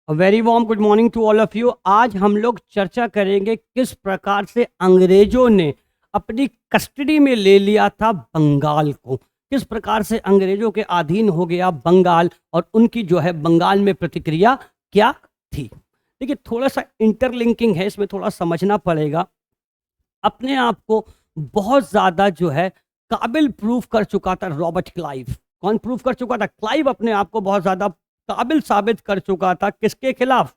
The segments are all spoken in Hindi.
Very warm good morning to all of you. आज हम लोग चर्चा करेंगे किस प्रकार से अंग्रेजों ने अपनी कस्टडी में ले लिया था बंगाल को, किस प्रकार से अंग्रेजों के अधीन हो गया बंगाल और उनकी जो है बंगाल में प्रतिक्रिया क्या थी। देखिए, थोड़ा सा इंटरलिंकिंग है, इसमें थोड़ा समझना पड़ेगा। अपने आप को बहुत ज़्यादा जो है काबिल प्रूफ कर चुका था रॉबर्ट क्लाइव। कौन प्रूफ कर चुका था? क्लाइव अपने आप को बहुत ज़्यादा काबिल साबित कर चुका था। किसके खिलाफ?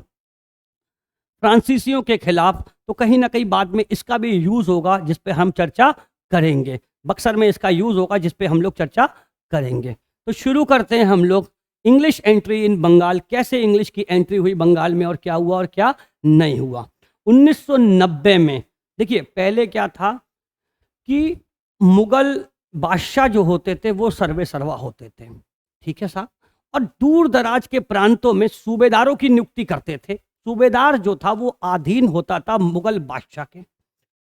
फ्रांसीसियों के खिलाफ। तो कहीं ना कहीं बाद में इसका भी यूज होगा जिस पे हम चर्चा करेंगे। बक्सर में इसका यूज होगा जिस पे हम लोग चर्चा करेंगे। तो शुरू करते हैं हम लोग। इंग्लिश एंट्री इन बंगाल, कैसे इंग्लिश की एंट्री हुई बंगाल में और क्या हुआ और क्या नहीं हुआ। 1990 में देखिए, पहले क्या था कि मुगल बादशाह जो होते थे वो सर्वे सर्वा होते थे, ठीक है साहब, और दूर दराज के प्रांतों में सूबेदारों की नियुक्ति करते थे। सूबेदार जो था वो अधीन होता था मुगल बादशाह के।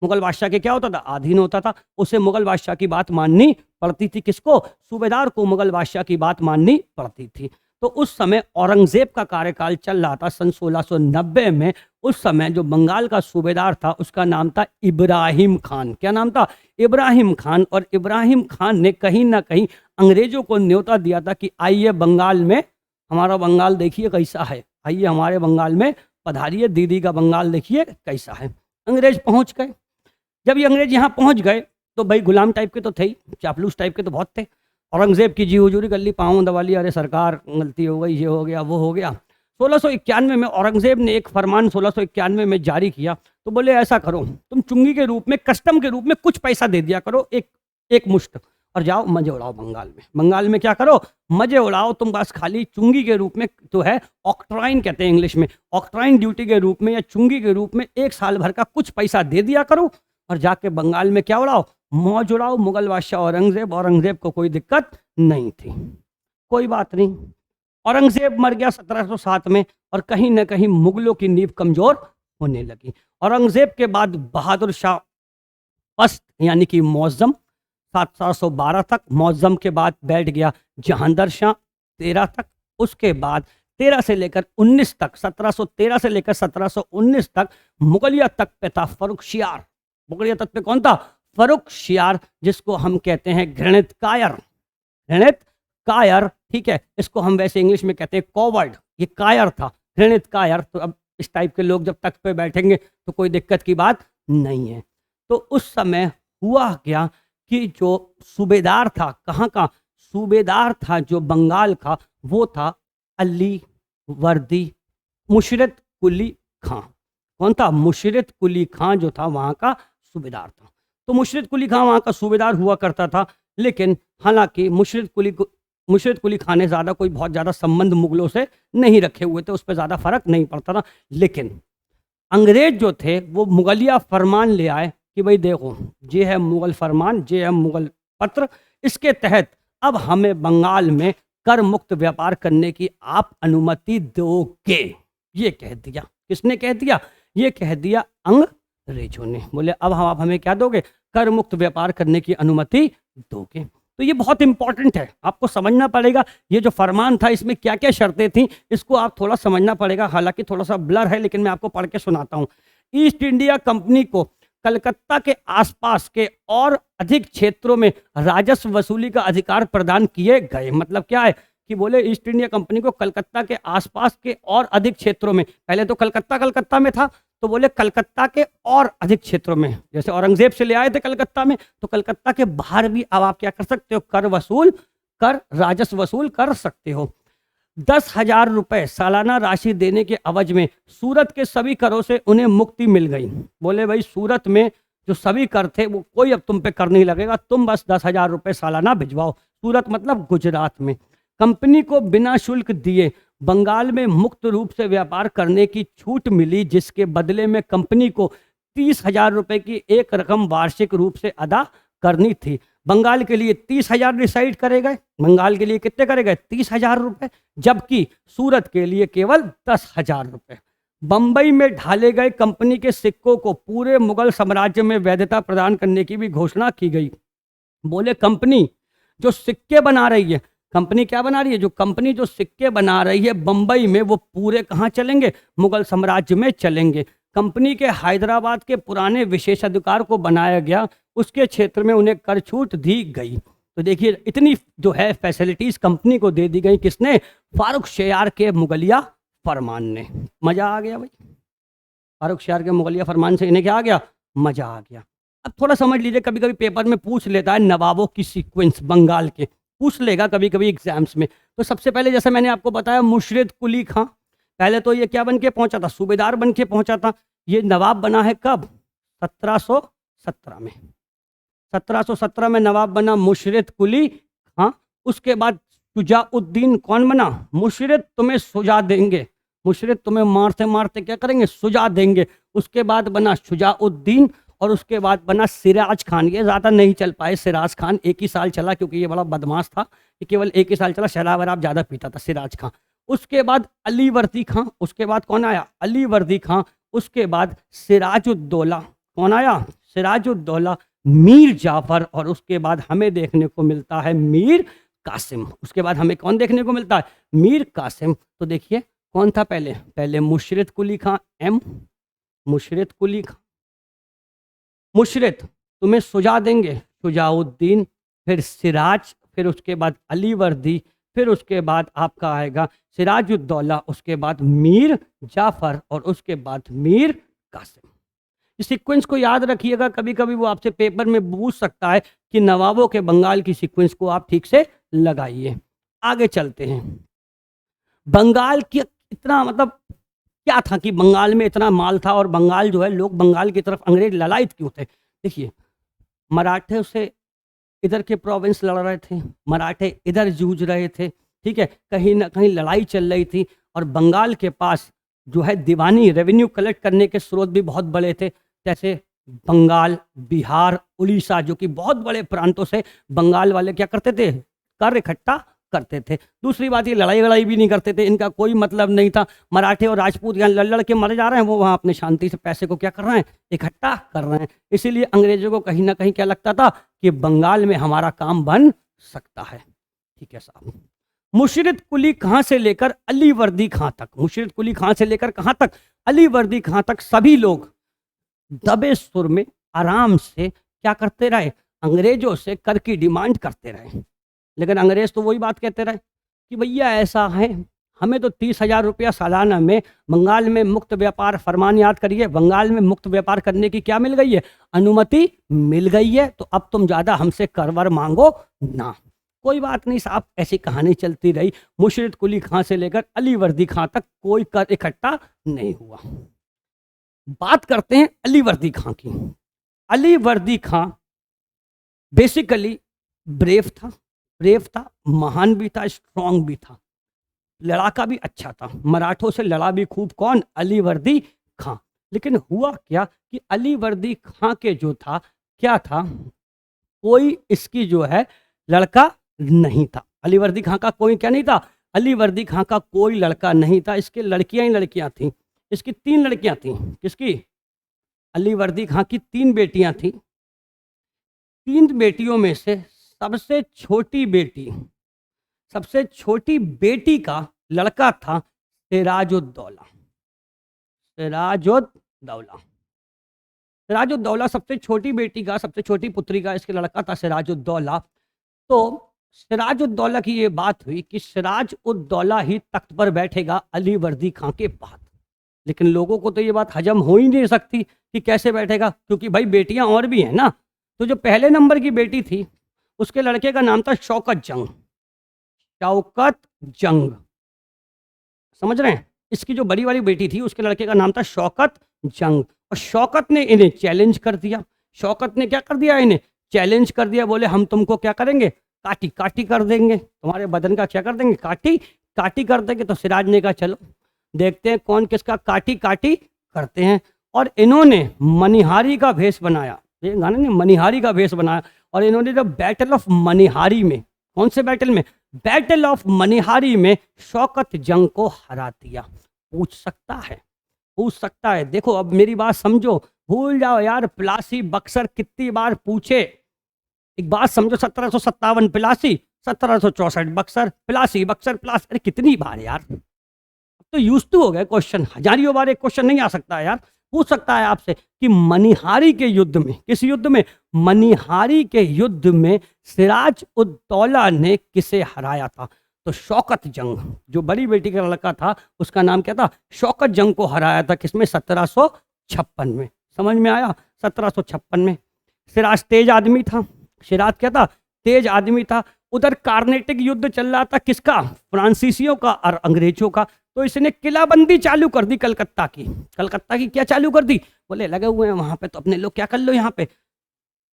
मुगल बादशाह के क्या होता था? अधीन होता था। उसे मुगल बादशाह की बात माननी पड़ती थी। किसको? सूबेदार को मुगल बादशाह की बात माननी पड़ती थी। तो उस समय औरंगजेब का कार्यकाल चल रहा था सन 1690 में। उस समय जो बंगाल का सूबेदार था उसका नाम था इब्राहिम खान। क्या नाम था? इब्राहिम खान। और इब्राहिम खान ने कहीं ना कहीं अंग्रेजों को न्योता दिया था कि आइए बंगाल में, हमारा बंगाल देखिए कैसा है, आइए हमारे बंगाल में पधारिए, दीदी का बंगाल देखिए कैसा है। अंग्रेज पहुंच गए। जब ये अंग्रेज यहाँ पहुंच गए तो भाई गुलाम टाइप के तो थे ही, चापलूस टाइप के तो बहुत थे। औरंगजेब की जी हुजूरी कर ली, पाँव दबा लिया, अरे सरकार गलती हो गई, ये हो गया वो हो गया। 1691 में औरंगजेब ने एक फरमान 1691 में जारी किया। तो बोले ऐसा करो, तुम चुंगी के रूप में, कस्टम के रूप में कुछ पैसा दे दिया करो, एक मुश्त, और जाओ मजे उड़ाओ बंगाल में। बंगाल में क्या करो? मजे उड़ाओ। तुम बस खाली चुंगी के रूप में, जो है ऑक्ट्राइन कहते हैं इंग्लिश में, ऑक्ट्राइन ड्यूटी के रूप में या चुंगी के रूप में 1 साल भर का कुछ पैसा दे दिया करो और जाके बंगाल में क्या उड़ाओ? मौज उड़ाओ। मुगल बादशाह औरंगजेब को कोई दिक्कत नहीं थी। कोई बात नहीं। औरंगजेब मर गया 1707 में और कहीं ना कहीं मुगलों की नींव कमजोर होने लगी। औरंगजेब के बाद बहादुर शाह फर्स्ट यानी कि मौज़म 1712 तक। मौज़म के बाद बैठ गया जहांदर शाह 13 तक। उसके बाद 13 से लेकर 19 तक, 1713 से लेकर 1719 तक मुगलिया तक पे था फर्रुख शियार। मुगलिया तक पे कौन था? फर्रुख शियार, जिसको हम कहते हैं घृणित कायर। घृणित कायर, ठीक है, इसको हम वैसे इंग्लिश में कहते हैं कॉवर्ड। ये कायर था, घृणित कायर। तो अब इस टाइप के लोग जब तख्त पे बैठेंगे तो कोई दिक्कत की बात नहीं है। तो उस समय हुआ क्या कि जो सूबेदार था, कहाँ का सूबेदार था जो बंगाल का, वो था अली वर्दी मुशरत कुली खां। कौन था? मुशरत कुली खां जो था वहाँ का सूबेदार था। तो मुशरत कुली खां वहाँ का सूबेदार हुआ करता था। लेकिन हालांकि मुशरत कुली खां ने ज़्यादा कोई बहुत ज़्यादा संबंध मुगलों से नहीं रखे हुए थे, उस पर ज़्यादा फर्क नहीं पड़ता था। लेकिन अंग्रेज जो थे वो मुगलिया फरमान ले आए कि भाई देखो, ये है मुगल फरमान, ये है मुगल पत्र, इसके तहत अब हमें बंगाल में कर मुक्त व्यापार करने की आप अनुमति दोगे। ये कह दिया। किसने कह दिया? ये कह दिया अंग्रेजों ने। बोले अब हम आप हमें क्या दोगे? कर मुक्त व्यापार करने की अनुमति दोगे। तो ये बहुत इंपॉर्टेंट है, आपको समझना पड़ेगा। ये जो फरमान था इसमें क्या क्या शर्तें थी, इसको आप थोड़ा समझना पड़ेगा। हालांकि थोड़ा सा ब्लर है, लेकिन मैं आपको पढ़ के सुनाता हूँ। ईस्ट इंडिया कंपनी को कलकत्ता के आसपास के और अधिक क्षेत्रों में राजस्व वसूली का अधिकार प्रदान किए गए। मतलब क्या है कि बोले ईस्ट इंडिया कंपनी को कलकत्ता के आसपास के और अधिक क्षेत्रों में, पहले तो कलकत्ता में था, तो बोले कलकत्ता के और अधिक क्षेत्रों में, जैसे औरंगजेब से ले आए थे कलकत्ता में, तो कलकत्ता के बाहर भी अब आप क्या कर सकते हो? कर राजस्व वसूल कर सकते हो। 10,000 रुपए सालाना राशि देने के एवज में सूरत के सभी करों से उन्हें मुक्ति मिल गई। बोले भाई सूरत में जो सभी कर थे वो कोई अब तुम पे कर नहीं लगेगा, तुम बस 10,000 रुपए सालाना भिजवाओ। सूरत मतलब गुजरात में। कंपनी को बिना शुल्क दिए बंगाल में मुक्त रूप से व्यापार करने की छूट मिली, जिसके बदले में कंपनी को 30,000 रुपए की एक रकम वार्षिक रूप से अदा करनी थी। बंगाल के लिए 30,000 डिसाइड करे गए। बंगाल के लिए कितने करे गए? 30,000 रुपए, जबकि सूरत के लिए केवल 10,000 रुपए। बंबई में ढाले गए कंपनी के सिक्कों को पूरे मुगल साम्राज्य में वैधता प्रदान करने की भी घोषणा की गई। बोले कंपनी जो सिक्के बना रही है कंपनी क्या बना रही है? जो कंपनी जो सिक्के बना रही है बंबई में, वो पूरे कहाँ चलेंगे? मुगल साम्राज्य में चलेंगे। कंपनी के हैदराबाद के पुराने विशेषाधिकार को बनाया गया, उसके क्षेत्र में उन्हें कर छूट दी गई। तो देखिए इतनी जो है फैसिलिटीज कंपनी को दे दी गई, किसने? फारूक शयार के मुगलिया फरमान ने। मजा आ गया भाई, फारूक शयार के मुगलिया फरमान से इन्हें क्या आ गया? मजा आ गया। अब थोड़ा समझ लीजिए, कभी कभी पेपर में पूछ लेता है नवाबों की सीक्वेंस, बंगाल के पूछ लेगा कभी कभी एग्जाम्स में। तो सबसे पहले जैसे मैंने आपको बताया मुर्शिद कुली खां, पहले तो ये क्या बन के पहुंचा था? सूबेदार बन के पहुंचा था। ये नवाब बना है कब? 1717 में। 1717 में नवाब बना मुर्शिद कुली खां। उसके बाद शुजाउद्दीन कौन बना? मुर्शिद तुम्हें सुजा देंगे, मुर्शिद तुम्हें मारते मारते क्या करेंगे? सुजा देंगे। उसके बाद बना शुजाउद्दीन और उसके बाद बना सिराज खान। ये ज़्यादा नहीं चल पाए सिराज खान, एक ही साल चला क्योंकि ये बड़ा बदमाश था, ये केवल एक ही साल चला, शराब वराब ज़्यादा पीता था सिराज खान। उसके बाद अली वर्दी खां। उसके बाद कौन आया? अली वर्दी खां। उसके बाद सिराजुद्दौला। कौन आया? सिराजुद्दौला। मीर जाफर। और उसके बाद हमें देखने को मिलता है मीर कासिम। उसके बाद हमें कौन देखने को मिलता है? मीर कासिम। तो देखिए कौन था पहले? पहले मुर्शिद कुली खां, एम मुर्शिद कुली खां। मुर्शिद तुम्हें सुजा देंगे, शुजाउद्दीन, फिर सिराज, फिर उसके बाद अली वर्दी, फिर उसके बाद आपका आएगा सिराजुद्दौला, उसके बाद मीर जाफर और उसके बाद मीर कासिम। इस सीक्वेंस को याद रखिएगा, कभी कभी वो आपसे पेपर में पूछ सकता है कि नवाबों के बंगाल की सीक्वेंस को आप ठीक से लगाइए। आगे चलते हैं। बंगाल की इतना मतलब क्या था कि बंगाल में इतना माल था और बंगाल जो है, लोग बंगाल की तरफ अंग्रेज ललायत क्यों थे? देखिए मराठे से इधर के प्रोविंस लड़ रहे थे, मराठे इधर जूझ रहे थे, ठीक है, कहीं ना कहीं लड़ाई चल रही थी और बंगाल के पास जो है दीवानी रेवेन्यू कलेक्ट करने के स्रोत भी बहुत बड़े थे, जैसे बंगाल, बिहार, उड़ीसा, जो कि बहुत बड़े प्रांतों से बंगाल वाले क्या करते थे? कर इकट्ठा करते थे। दूसरी बात, ये लड़ाई लड़ाई भी नहीं करते थे, इनका कोई मतलब नहीं था। मराठे और राजपूत यहाँ लड़ लड़ के मरे जा रहे हैं, वो वहाँ अपने शांति से पैसे को क्या कर रहे हैं? इकट्ठा कर रहे हैं। इसीलिए अंग्रेजों को कहीं ना कहीं क्या लगता था कि बंगाल में हमारा काम बन सकता है। ठीक है साहब। मुर्शिद कुली खां से लेकर अली वर्दी खां तक, मुर्शिद कुली खां से लेकर कहाँ तक? अली वर्दी खां तक सभी लोग दबे सुर में आराम से क्या करते रहे? अंग्रेजों से कर की डिमांड करते रहे। लेकिन अंग्रेज तो वही बात कहते रहे कि भैया ऐसा है, हमें तो 30,000 रुपया सालाना में बंगाल में मुक्त व्यापार फरमान, याद करिए, बंगाल में मुक्त व्यापार करने की क्या मिल गई है? अनुमति मिल गई है। तो अब तुम ज़्यादा हमसे करवर मांगो ना। कोई बात नहीं साहब, ऐसी कहानी चलती रही। मुर्शिद कुली खां से लेकर अली वर्दी खां तक कोई कर इकट्ठा नहीं हुआ। बात करते हैं अली वर्दी खां की। अली वर्दी खां बेसिकली ब्रेव था, महान भी था, स्ट्रांग भी था, लड़ाका भी अच्छा था, मराठों से लड़ा भी खूब। कौन? अली वर्दी खां। लेकिन हुआ क्या कि अली वर्दी खां के जो था, क्या था, कोई इसकी जो है लड़का नहीं था। अली वर्दी खां का कोई क्या नहीं था? अली वर्दी खां का कोई लड़का नहीं था, इसके लड़कियां ही लड़कियां थीं। इसकी 3 लड़कियां थीं। किसकी? अली वर्दी खां की 3 बेटियां थीं। 3 बेटियों में से सबसे छोटी बेटी का लड़का था सिराजुद्दौला। सिराजुद्दौला सबसे छोटी बेटी का, सबसे छोटी पुत्री का इसके लड़का था सिराजुद्दौला। तो सिराजुद्दौला की ये बात हुई कि सिराजुद्दौला ही तख्त पर बैठेगा अली वर्दी खां के बाद। लेकिन लोगों को तो ये बात हजम हो ही नहीं सकती कि कैसे बैठेगा, क्योंकि भाई बेटियां और भी हैं ना। तो जो पहले नंबर की बेटी थी, उसके लड़के का नाम था शौकत जंग। समझ रहे हैं? इसकी जो बड़ी वाली बेटी थी, उसके लड़के का नाम था शौकत जंग। और शौकत ने इन्हें चैलेंज कर दिया। शौकत ने क्या कर दिया? इन्हें चैलेंज कर दिया। बोले हम तुमको क्या करेंगे? काटी काटी कर देंगे, तुम्हारे बदन का क्या कर देंगे? काटी काटी कर देंगे। तो सिराज ने कहा चलो देखते हैं कौन किसका काटी काटी करते हैं। और इन्होंने मनिहारी का भेष बनाया, ये गाना नहीं, मनिहारी का भेष बनाया। और इन्होंने जब बैटल ऑफ मनिहारी में, कौन से बैटल में? बैटल ऑफ मनिहारी में शौकत जंग को हरा दिया। पूछ सकता है। देखो अब मेरी बात समझो, भूल जाओ यार प्लासी बक्सर कितनी बार पूछे। एक बात समझो, 1757 प्लासी 1764 बक्सर, प्लासी, बक्सर, प्लासी। अरे कितनी बार यार, तो यूज टू हो गए क्वेश्चन, हजारियों बार एक क्वेश्चन नहीं आ सकता है यार। पूछ सकता है आपसे कि मनिहारी के युद्ध में, किस युद्ध में? मनिहारी के युद्ध में सिराज उद दौला ने किसे हराया था? तो शौकत जंग, जो बड़ी बेटी का लड़का था उसका नाम क्या था? शौकत जंग को हराया था। किसमें? 1756 में। समझ में आया? 1756 में। सिराज तेज आदमी था। सिराज क्या था? तेज आदमी था। उधर कार्नेटिक युद्ध चल रहा था, किसका? फ्रांसीसियों का और अंग्रेजों का। तो इसने किलाबंदी चालू कर दी कलकत्ता की। कलकत्ता की क्या चालू कर दी? बोले लगे हुए हैं वहां पे तो अपने लोग क्या कर लो यहाँ पे,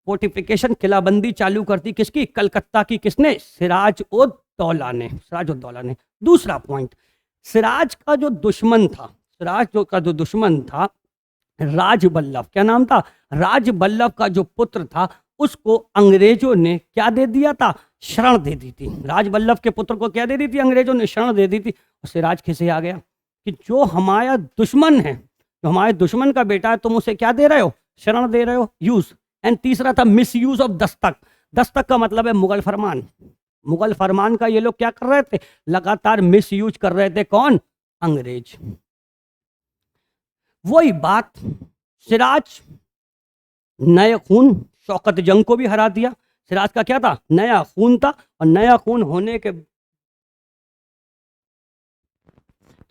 फोर्टिफिकेशन, किलाबंदी चालू कर दी। किसकी? कलकत्ता की। किसने? सिराज उद दौला ने। सिराज उद दौला ने। दूसरा पॉइंट, सिराज का जो दुश्मन था, का जो दुश्मन था राजबल्लभ, क्या नाम था? राजबल्लभ का जो पुत्र था उसको अंग्रेजों ने क्या दे दिया था? शरण दे दी थी। राजबल्लभ के पुत्र को क्या दे दी थी? अंग्रेजों ने शरण दे दी थी। सिराज खिसे आ गया कि जो हमारा दुश्मन है, जो हमारे दुश्मन का बेटा है, तुम उसे क्या दे रहे हो? शरण दे रहे हो, यूज। एंड तीसरा था miss use of Dastak. Dastak का मतलब है मुगल फरमान। मुगल फरमान का ये लोग क्या कर रहे थे? लगातार मिस यूज कर रहे थे। कौन? अंग्रेज। वही बात, सिराज नए खून, शौकत जंग को भी हरा दिया। सिराज का क्या था? नया खून था, और नया खून होने के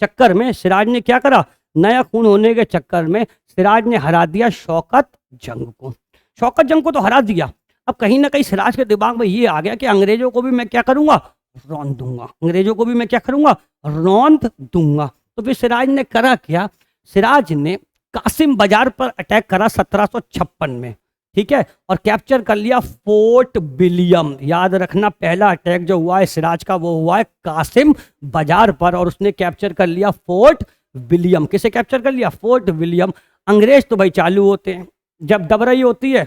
चक्कर में सिराज ने क्या करा? नया खून होने के चक्कर में सिराज ने हरा दिया शौकत जंग को। शौकत जंग को तो हरा दिया, अब कहीं ना कहीं सिराज के दिमाग में ये आ गया कि अंग्रेजों को भी मैं क्या करूंगा? रौंद दूंगा। अंग्रेजों को भी मैं क्या करूंगा? रौंद दूंगा। तो फिर सिराज ने करा क्या? सिराज ने कासिम बाजार पर अटैक करा 1756 में, ठीक है, और कैप्चर कर लिया फोर्ट विलियम। याद रखना, पहला अटैक जो हुआ है सिराज का वो हुआ है कासिम बाजार पर, और उसने कैप्चर कर लिया फोर्ट विलियम। किसे कैप्चर कर लिया? Fort William. अंग्रेज तो भाई चालू होते हैं, जब दबरई होती है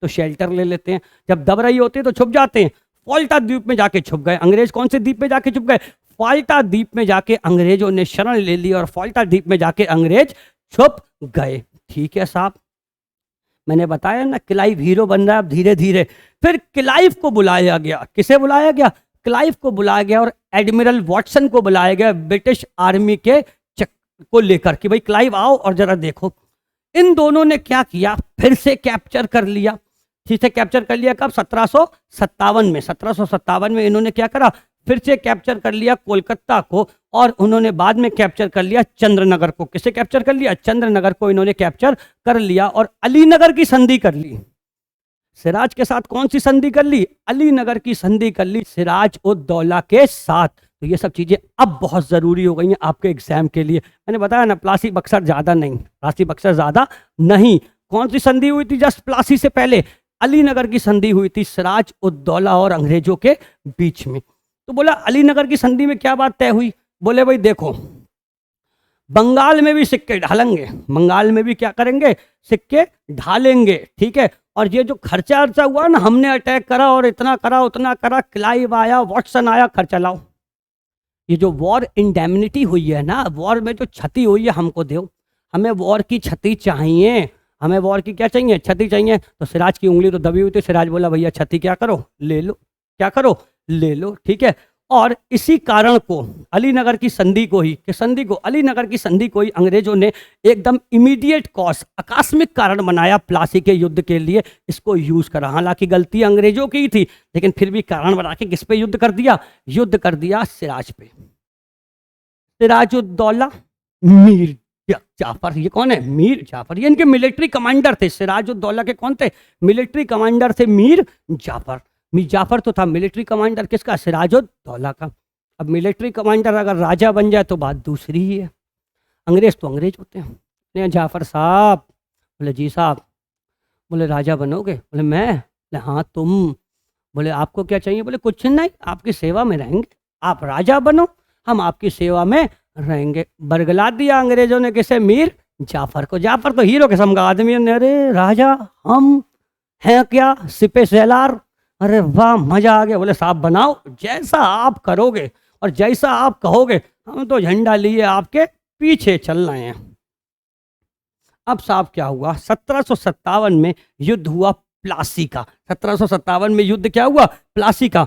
तो शेल्टर ले लेते हैं, जब दबरई होती है तो छुप जाते हैं। फाल्टा द्वीप में जाके छुप गए अंग्रेज। कौन से द्वीप में जाके छुप गए? फाल्टा द्वीप में जाके अंग्रेजों ने शरण ले ली, और फाल्टा द्वीप में जाके अंग्रेज छुप गए। ठीक है साहब, मैंने बताया ना क्लाइव हीरो बन रहा है अब धीरे धीरे। फिर क्लाइव को बुलाया गया। किसे बुलाया गया? क्लाइव को बुलाया गया, और एडमिरल वॉटसन को बुलाया गया ब्रिटिश आर्मी के को लेकर कि भाई क्लाइव आओ और जरा देखो। इन दोनों ने क्या किया? फिर से कैप्चर कर लिया। ठीक है, कैप्चर कर लिया कब? 1757 में। 1757 में इन्होंने क्या करा? फिर से कैप्चर कर लिया कोलकाता को, और उन्होंने बाद में कैप्चर कर लिया चंद्रनगर को। किसे कैप्चर कर लिया? चंद्रनगर को इन्होंने कैप्चर कर लिया, और अलीनगर की संधि कर ली। सिराज के साथ कौन सी संधि कर ली? अलीनगर की संधि कर ली सिराज उद दौला के साथ। तो ये सब चीजें अब बहुत जरूरी हो गई हैं आपके एग्जाम के लिए। मैंने बताया ना, प्लासी बक्सर ज्यादा नहीं, प्लासी बक्सर ज्यादा नहीं। कौन सी संधि हुई थी जस्ट प्लासी से पहले? अलीनगर की संधि हुई थी सिराज उद दौला और अंग्रेजों के बीच में। तो बोला अलीनगर की संधि में क्या बात तय हुई? बोले भाई देखो, बंगाल में भी सिक्के ढालेंगे, बंगाल में भी क्या करेंगे? सिक्के ढालेंगे, ठीक है। और ये जो खर्चा अर्चा हुआ ना, हमने अटैक करा और इतना करा उतना करा, क्लाइव आया, वॉटसन आया, खर्चा लाओ। ये जो वॉर इंडेमनिटी हुई है ना, वॉर में जो क्षति हुई है हमको दो। हमें वॉर की क्षति चाहिए, हमें वॉर की क्या चाहिए? क्षति चाहिए। तो सिराज की उंगली तो दबी हुई थी, सिराज बोला भैया क्षति क्या करो? ले लो। क्या करो? ले लो, ठीक है। और इसी कारण को अलीनगर की संधि को ही अलीनगर की संधि को ही अंग्रेजों ने एकदम इमीडिएट कॉज, आकस्मिक कारण बनाया प्लासी के युद्ध के लिए, इसको यूज करा। हालांकि गलती अंग्रेजों की थी, लेकिन फिर भी कारण बना के किस पे युद्ध कर दिया? युद्ध कर दिया सिराज पे। सिराजुद्दौला मीर जाफर, ये कौन है? मीर जाफर, ये इनके मिलिट्री कमांडर थे। सिराजुद्दौला के कौन थे? मिलिट्री कमांडर थे मीर जाफर। मीर जाफर तो था मिलिट्री कमांडर किसका? सिराजुद्दौला का। अब मिलिट्री कमांडर अगर राजा बन जाए तो बात दूसरी ही है। अंग्रेज तो अंग्रेज होते हैं। जाफर साहब, बोले जी साहब। बोले राजा बनोगे? बोले मैं? बोले हाँ तुम। बोले आपको क्या चाहिए? बोले कुछ नहीं, आपकी सेवा में रहेंगे। आप राजा बनो, हम आपकी सेवा में रहेंगे। बरगला दिया अंग्रेजों ने किसे? मीर जाफर को। जाफर तो हीरो किस्म का आदमी है। अरे राजा हम हैं क्या? सिपे सेलार। अरे वाह, मजा आ गया। बोले साहब बनाओ, जैसा आप करोगे और जैसा आप कहोगे, हम तो झंडा लिए आपके पीछे चल रहे हैं। अब साहब क्या हुआ? 1757 में युद्ध हुआ प्लासी का। 1757 में युद्ध क्या हुआ? प्लासी का।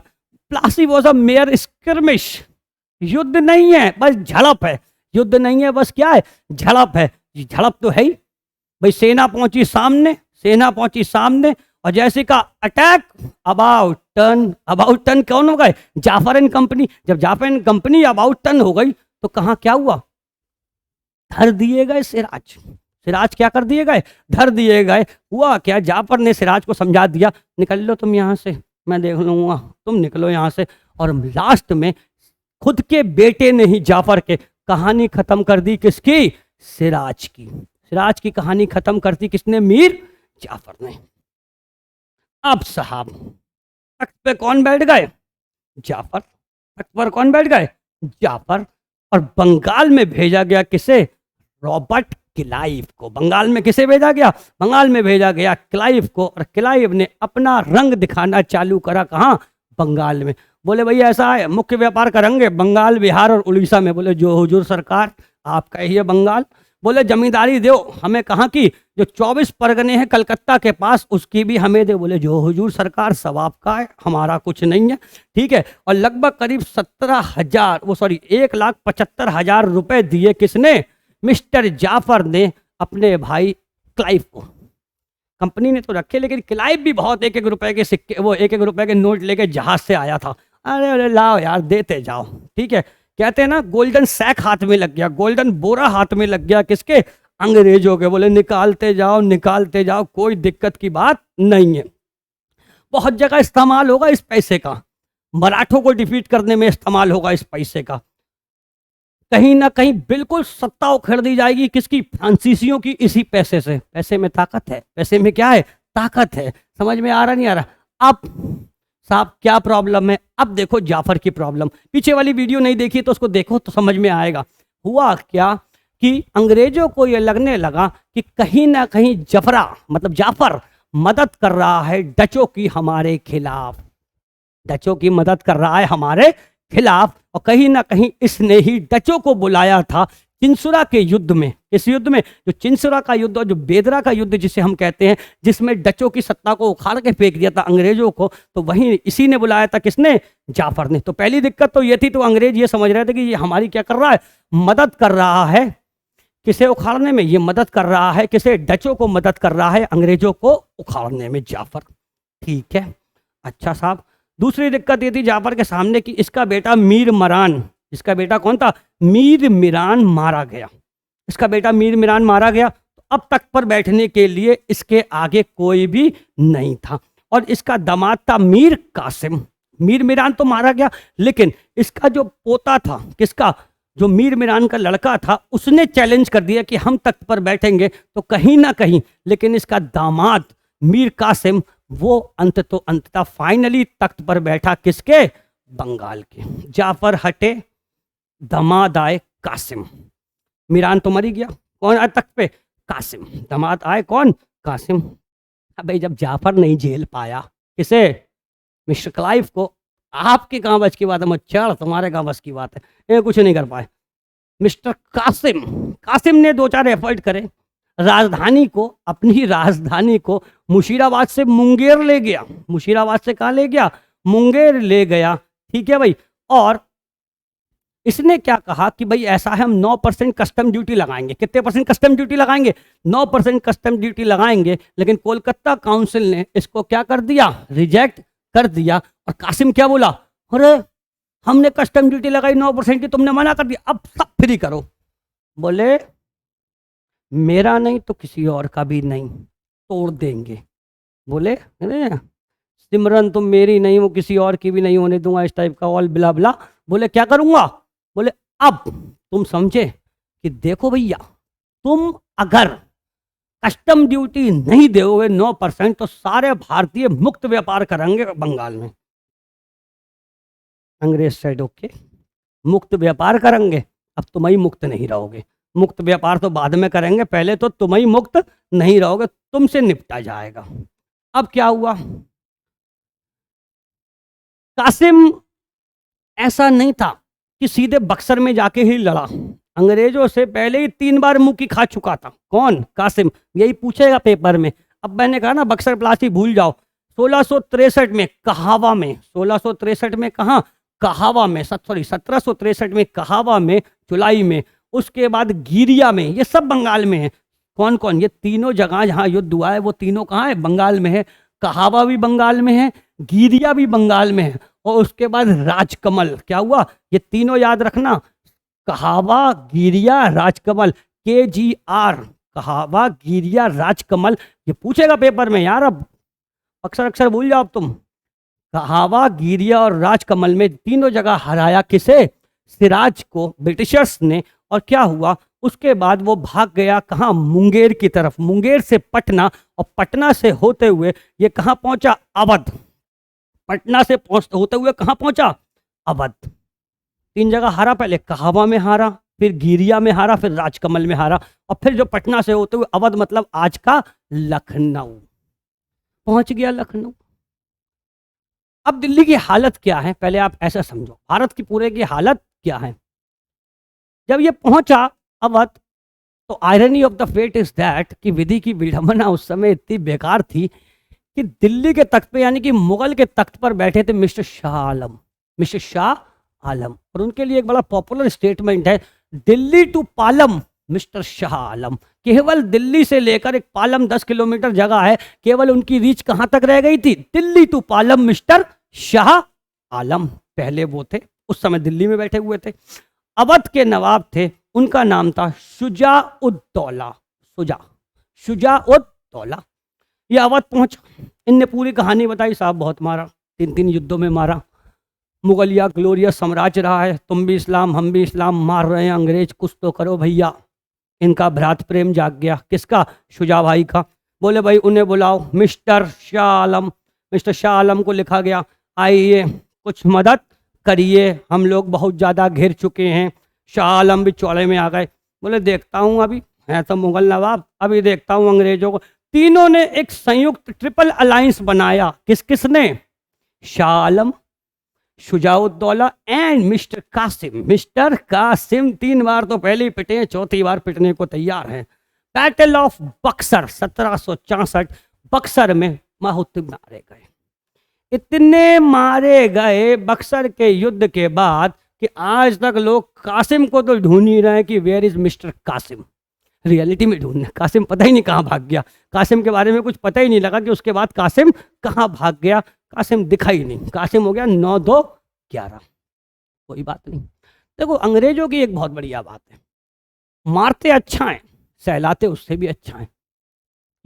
प्लासी वॉज अ मेयर स्किर्मिश, युद्ध नहीं है बस झड़प है, युद्ध नहीं है बस क्या है, झड़प है। झड़प तो है ही भाई, सेना पहुंची सामने, सेना पहुंची सामने, और जैसे का अटैक, अबाउट टर्न कौन हो गए, जाफर एंड कंपनी। जब Jafar and company about turn हो गई तो कहाँ क्या हुआ, धर दिए गए सिराज। सिराज क्या कर दिए गए, धर दिए गए। हुआ क्या, जाफर ने सिराज को समझा दिया, निकल लो तुम यहाँ से, मैं देख लूंगा, तुम निकलो यहाँ से। और लास्ट में खुद के बेटे ने ही जाफर के कहानी खत्म कर दी, किसकी, सिराज की। सिराज की कहानी खत्म कर दी किसने, मीर जाफर ने। अब साहब तख्त पे कौन बैठ गए, जाफर। तख्त पर कौन बैठ गए, जाफर। और बंगाल में भेजा गया किसे, रॉबर्ट क्लाइव को। बंगाल में किसे भेजा गया, बंगाल में भेजा गया क्लाइव को। और क्लाइव ने अपना रंग दिखाना चालू करा, कहाँ, बंगाल में। बोले भैया ऐसा है, मुख्य व्यापार करेंगे बंगाल, बिहार और उड़ीसा में। बोले जो हुजूर सरकार, आपका ही है बंगाल। बोले जमींदारी दो हमें, कहाँ की, जो 24 परगने हैं कलकत्ता के पास, उसकी भी हमें दे। बोले जो हुजूर सरकार, सब आपका है, हमारा कुछ नहीं है, ठीक है। और लगभग करीब 1,75,000 रुपए दिए किसने, मिस्टर जाफर ने अपने भाई क्लाइव को। कंपनी ने तो रखे, लेकिन क्लाइव भी बहुत 1-1 रुपए के सिक्के, वो 1-1 रुपए के नोट लेके जहाज से आया था। अरे अरे लाओ यार, देते जाओ, ठीक है। कहते हैं ना, गोल्डन सैक हाथ में लग गया, गोल्डन बोरा हाथ में लग गया, किसके, अंग्रेजों के। बोले निकालते जाओ, निकालते जाओ, कोई दिक्कत की बात नहीं है। बहुत जगह इस्तेमाल होगा इस पैसे का, मराठों को डिफीट करने में इस्तेमाल होगा इस पैसे का। कहीं ना कहीं बिल्कुल सत्ता उखेड़ दी जाएगी किसकी, फ्रांसीसियों की, इसी पैसे से। पैसे में ताकत है, पैसे में क्या है, ताकत है। समझ में आ रहा नहीं आ रहा। अब साहब क्या प्रॉब्लम है, अब देखो जाफर की प्रॉब्लम। पीछे वाली वीडियो नहीं देखी तो उसको देखो तो समझ में आएगा। हुआ क्या कि अंग्रेजों को यह लगने लगा कि कहीं ना कहीं जफरा मतलब जाफर मदद कर रहा है डचों की हमारे खिलाफ, डचों की मदद कर रहा है हमारे खिलाफ। और कहीं ना कहीं इसने ही डचों को बुलाया था चिंसुरा के युद्ध में। इस युद्ध में, जो चिंसुरा का युद्ध और जो बेदरा का युद्ध जिसे हम कहते हैं, जिसमें डचों की सत्ता को उखाड़ के फेंक दिया था अंग्रेजों को, तो वहीं इसी ने बुलाया था, किसने, जाफर ने। तो पहली दिक्कत तो ये थी, तो अंग्रेज ये समझ रहे थे कि ये हमारी क्या कर रहा है, मदद कर रहा है, किसे उखाड़ने में, ये मदद कर रहा है किसे, डचों को मदद कर रहा है अंग्रेजों को उखाड़ने में जाफर, ठीक है। अच्छा साहब, दूसरी दिक्कत ये थी जाफर के सामने कि इसका बेटा मीर मरान, इसका बेटा कौन था, मीर मिरान मारा गया। इसका बेटा मीर मिरान मारा गया, तो अब तख्त पर बैठने के लिए इसके आगे कोई भी नहीं था। और इसका दामाद था मीर कासिम। मीर मिरान तो मारा गया, लेकिन इसका जो पोता था, किसका, जो मीर मिरान का लड़का था, उसने चैलेंज कर दिया कि हम तख्त पर बैठेंगे। तो कहीं ना कहीं, लेकिन इसका दामाद मीर कासिम, वो अंततः फाइनली तख्त पर बैठा, किसके, बंगाल के। जाफर हटे, दामाद आए कासिम। मिरान तो मर ही गया, कौन आया तख्त पे, कासिम। दामाद आए कौन, कासिम। अब भाई जब जाफर नहीं झेल पाया, किसे, मिस्टर क्लाइव को, आपके कहाँ बस की बात है, मच्छर तुम्हारे कहाँ बस की बात है, ये कुछ नहीं कर पाए। मिस्टर कासिम, कासिम ने 2-4 एफर्ट करे, राजधानी को, अपनी राजधानी को मुशीराबाद से मुंगेर ले गया। मुशीराबाद से कहाँ ले गया, मुंगेर ले गया, ठीक है भाई। और इसने क्या कहा कि भाई ऐसा है, हम 9% कस्टम ड्यूटी लगाएंगे। कितने % कस्टम ड्यूटी लगाएंगे, 9% कस्टम ड्यूटी लगाएंगे। लेकिन कोलकाता काउंसिल ने इसको क्या कर दिया, रिजेक्ट कर दिया। और कासिम क्या बोला, अरे हमने कस्टम ड्यूटी लगाई 9% की, तुमने मना कर दिया, अब सब फ्री करो। बोले मेरा नहीं तो किसी और का भी नहीं, तोड़ देंगे। बोले सिमरन तुम मेरी नहीं, वो किसी और की भी नहीं होने दूंगा, इस टाइप का ऑल बिला बिला। बोले क्या करूंगा, बोले अब तुम समझे कि देखो भैया, तुम अगर कस्टम ड्यूटी नहीं दोगे 9%, तो सारे भारतीय मुक्त व्यापार करेंगे बंगाल में। अंग्रेज साइड ओके, मुक्त व्यापार करेंगे, अब तुम ही मुक्त नहीं रहोगे। मुक्त व्यापार तो बाद में करेंगे, पहले तो तुम ही मुक्त नहीं रहोगे, तुमसे निपटा जाएगा। अब क्या हुआ, कासिम ऐसा नहीं था कि सीधे बक्सर में जाके ही लड़ा, अंग्रेजों से पहले ही 3 बार मुंह खा चुका था। कौन, कासिम। यही पूछेगा पेपर में। अब मैंने कहा ना, बक्सर प्लासी भूल जाओ, 1663 में कहावा में, 1663 में कहाँ, कहावा में, सॉरी 1763 में कहावा में जुलाई में, उसके बाद गिरिया में, ये सब बंगाल में है। कौन कौन, ये तीनों जगह जहाँ युद्ध हुआ है वो तीनों कहाँ है, बंगाल में है। कहावा भी बंगाल में है, गिरिया भी बंगाल में है, और उसके बाद राजकमल क्या हुआ, ये तीनों याद रखना, कहावा गिरिया राजकमल, KGR, कहावा गिरिया राजकमल, ये पूछेगा पेपर में यार, अब अक्सर अक्सर भूल जाओ अब तुम। कहावा गिरिया और राजकमल में तीनों जगह हराया किसे, सिराज को, ब्रिटिशर्स ने। और क्या हुआ उसके बाद, वो भाग गया कहाँ, मुंगेर की तरफ, मुंगेर से पटना, और पटना से होते हुए ये कहाँ पहुंचा, अवध। पटना से होते हुए कहाँ पहुंचा, अवध। 3 जगह हारा, पहले कहावा में हारा, फिर गिरिया में हारा, फिर राजकमल में हारा, और फिर जो पटना से होते हुए अवध, मतलब आज का लखनऊ, पहुंच गया लखनऊ। अब दिल्ली की हालत क्या है, पहले आप ऐसा समझो, भारत की पूरे की हालत क्या है। जब ये पहुंचा अवध, तो irony of the fate is that कि विधि की विडंबना उस समय इतनी बेकार थी कि दिल्ली के तख्त पे, यानी कि मुगल के तख्त पर बैठे थे मिस्टर शाह आलम, मिस्टर शाह आलम, और उनके लिए एक बड़ा पॉपुलर स्टेटमेंट है, दिल्ली टू पालम मिस्टर शाह आलम। केवल दिल्ली से लेकर एक पालम 10 किलोमीटर जगह है, केवल उनकी रीच कहां तक रह गई थी, दिल्ली टू पालम मिस्टर शाह आलम। पहले वो थे, उस समय दिल्ली में बैठे हुए थे। अवध के नवाब थे, उनका नाम था शुजा-उद-दौला, शुजा-उद-दौला। ये अवध पहुंचा, इनने पूरी कहानी बताई, साहब बहुत मारा, 3 युद्धों में मारा, मुगलिया ग्लोरियस साम्राज्य रहा है, तुम भी इस्लाम हम भी इस्लाम, मार रहे हैं अंग्रेज, कुछ तो करो भैया। इनका भ्रात प्रेम जाग गया, किसका, शुजा भाई का। बोले भाई उन्हें बुलाओ, मिस्टर शाह आलम, मिस्टर शाह आलम को लिखा गया, आइए कुछ मदद करिए, हम लोग बहुत ज़्यादा घिर चुके हैं। शाह आलम भी चौड़े में आ गए, बोले देखता हूँ, अभी है तो मुगल नवाब, अभी देखता हूँ अंग्रेजों को। तीनों ने एक संयुक्त ट्रिपल अलायंस बनाया, किस किस ने, Shah Alam, Shuja-ud-Daula and mister Qasim. Mister Qasim 3 बार तो पहले ही पिटे हैं, 4थी बार पिटने को तैयार हैं। बैटल ऑफ बक्सर 1764, बक्सर में बहुत मारे गए, इतने मारे गए बक्सर के युद्ध के बाद कि आज तक लोग कासिम को तो ढूंढ ही रहे हैं कि where is mister Qasim. Reality में ढूंढना, कासिम पता ही नहीं कहाँ भाग गया, कासिम के बारे में कुछ पता ही नहीं लगा कि उसके बाद कासिम कहाँ भाग गया, कासिम दिखा ही नहीं, कासिम हो गया 9-2-11। कोई बात नहीं। देखो अंग्रेजों की एक बहुत बढ़िया बात है, मारते अच्छा है, सहलाते उससे भी अच्छा है।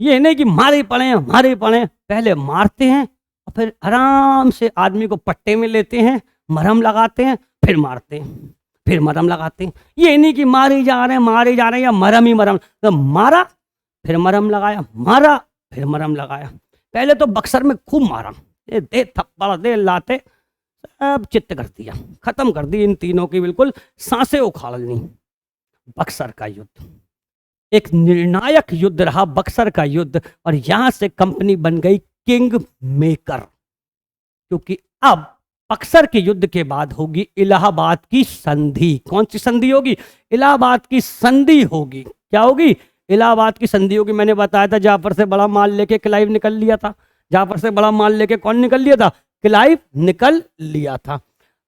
ये नहीं कि मारे पड़े, पहले मारते हैं और फिर आराम से आदमी को पट्टे में लेते हैं, मरहम लगाते हैं, फिर मारते हैं, फिर मरहम लगाते हैं। ये नहीं कि मारे जा रहे हैं या मरहम ही मरहम, तो मारा फिर मरहम लगाया, मारा फिर मरहम लगाया। पहले तो बक्सर में खूब मारा, दे थप्पड़ दे लाते, सब चित्त कर दिया, खत्म कर दी इन तीनों की, बिल्कुल सांसें उखाड़ ली। बक्सर का युद्ध एक निर्णायक युद्ध रहा, बक्सर का युद्ध, और यहां से कंपनी बन गई किंग मेकर, क्योंकि अब बक्सर के युद्ध के बाद होगी इलाहाबाद की संधि। कौन सी संधि होगी, इलाहाबाद की संधि होगी। क्या होगी, इलाहाबाद की संधि होगी। मैंने बताया था जाफर से बड़ा माल लेके क्लाइव निकल लिया था, जाफर से बड़ा माल लेके कौन निकल लिया था, क्लाइव निकल लिया था।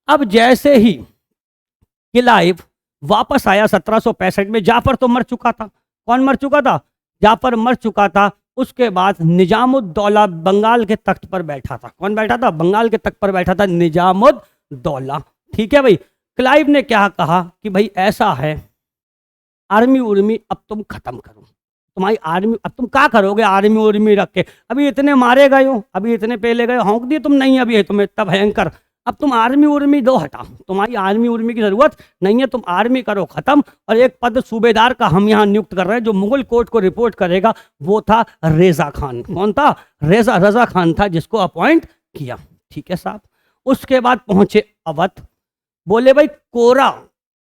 अब जैसे ही क्लाइव वापस आया 1765 में, जाफर तो मर चुका था। कौन मर चुका था, जाफर मर चुका था। उसके बाद निजामुद्दौला बंगाल के तख्त पर बैठा था। कौन बैठा था, बंगाल के तख्त पर बैठा था निजामुद्दौला। ठीक है भाई, क्लाइव ने क्या कहा कि भाई ऐसा है, आर्मी उर्मी अब तुम खत्म करो, तुम्हारी आर्मी अब तुम क्या करोगे आर्मी उर्मी रख के, अभी इतने मारे गए हो, अभी इतने पहले गए, होंक दिए तुम, नहीं अभी है तुम्हें इतना भयंकर, अब तुम आर्मी उर्मी दो हटा, तुम्हारी आर्मी उर्मी की जरूरत नहीं है, तुम आर्मी करो खत्म। और एक पद सूबेदार का हम यहाँ नियुक्त कर रहे हैं, जो मुगल कोर्ट को रिपोर्ट करेगा, वो था रेजा खान। कौन था, रजा खान था, जिसको अपॉइंट किया। ठीक है साहब। उसके बाद पहुंचे अवध, बोले भाई कोरा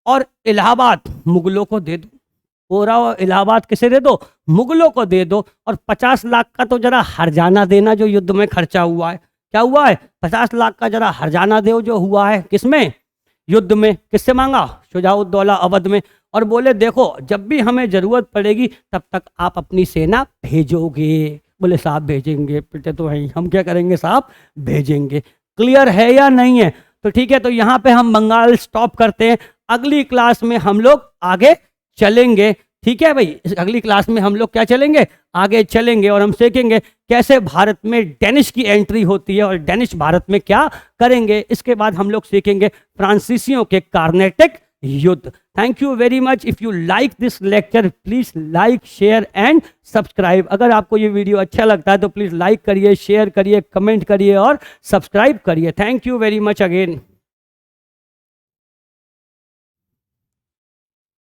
और इलाहाबाद मुगलों को दे दो, कोरा और इलाहाबाद किसे दे दो, मुगलों को दे दो, और 50 लाख का तो जरा हरजाना देना जो युद्ध में खर्चा हुआ है। क्या हुआ है, 50 लाख का जरा हरजाना दो जो हुआ है, किसमें, युद्ध में। किससे मांगा, शुजा-उद-दौला अवध में। और बोले देखो जब भी हमें जरूरत पड़ेगी तब तक आप अपनी सेना भेजोगे, बोले साहब भेजेंगे, बेटे तो है हम क्या करेंगे साहब, भेजेंगे। क्लियर है या नहीं है? तो ठीक है, तो यहाँ पे हम बंगाल स्टॉप करते हैं। अगली क्लास में हम लोग आगे चलेंगे। ठीक है भाई, इस अगली क्लास में हम लोग क्या चलेंगे, आगे चलेंगे और हम सीखेंगे कैसे भारत में डेनिश की एंट्री होती है और डेनिश भारत में क्या करेंगे। इसके बाद हम लोग सीखेंगे फ्रांसीसियों के कार्नेटिक युद्ध। Thank you very much. If you like this lecture please like, share and subscribe. अगर आपको ये वीडियो अच्छा लगता है तो प्लीज लाइक करिए, शेयर करिए, कमेंट करिए और सब्सक्राइब करिए। Thank you very much again.